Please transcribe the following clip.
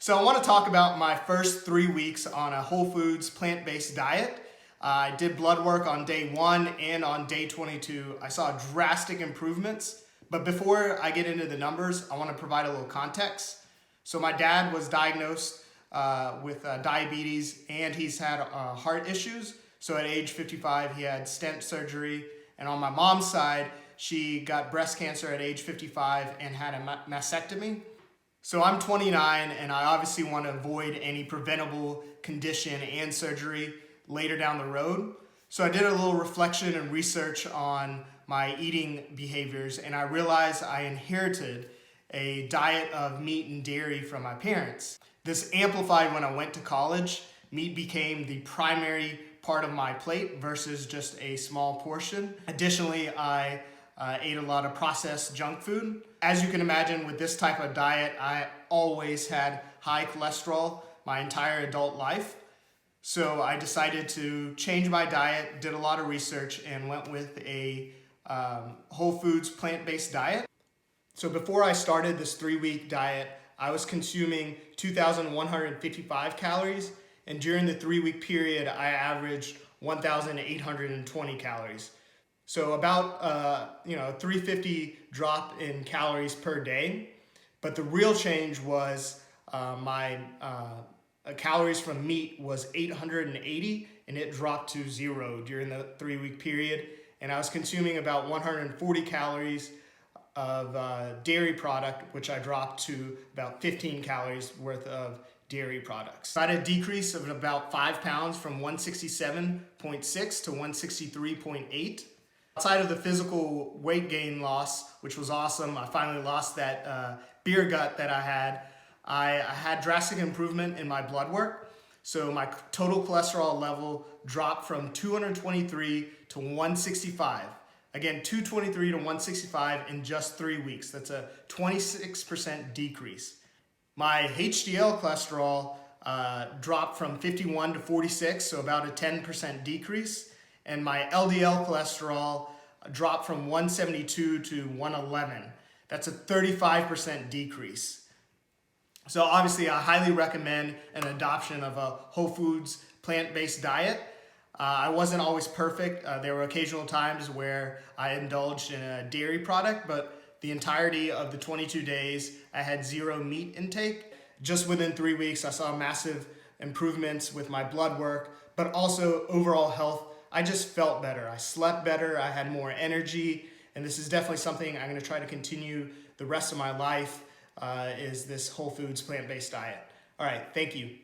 So I want to talk about my first 3 weeks on a whole foods plant-based diet. I did blood work on day 1 and on day 22. I saw drastic improvements. But before I get into the numbers, I want to provide a little context. So my dad was diagnosed with diabetes, and he's had heart issues. So at age 55, he had stent surgery. And on my mom's side, she got breast cancer at age 55 and had a mastectomy. So I'm 29, and I obviously want to avoid any preventable condition and surgery later down the road. So I did a little reflection and research on my eating behaviors, and I realized I inherited a diet of meat and dairy from my parents. This amplified when I went to college. Meat became the primary part of my plate versus just a small portion. Additionally, I ate a lot of processed junk food. As you can imagine, with this type of diet, I always had high cholesterol my entire adult life. So I decided to change my diet, did a lot of research, and went with a whole foods plant-based diet. So before I started this 3-week diet, I was consuming 2,155 calories, and during the 3-week period, I averaged 1,820 calories. So about 350 drop in calories per day. But the real change was my calories from meat was 880, and it dropped to 0 during the 3-week period. And I was consuming about 140 calories of dairy product, which I dropped to about 15 calories worth of dairy products. I had a decrease of about 5 pounds from 167.6 to 163.8. Outside of the physical weight gain loss, which was awesome, I finally lost that beer gut that I had. I had drastic improvement in my blood work. So my total cholesterol level dropped from 223 to 165. Again, 223 to 165 in just 3 weeks. That's a 26% decrease. My HDL cholesterol dropped from 51 to 46, so about a 10% decrease. And my LDL cholesterol dropped from 172 to 111. That's a 35% decrease. So obviously I highly recommend an adoption of a whole foods plant-based diet. I wasn't always perfect. There were occasional times where I indulged in a dairy product, but the entirety of the 22 days I had 0 meat intake. Just within 3 weeks I saw massive improvements with my blood work, but also overall health. I just felt better. I slept better. I had more energy. And this is definitely something I'm going to try to continue the rest of my life, is this whole foods plant-based diet. All right, thank you.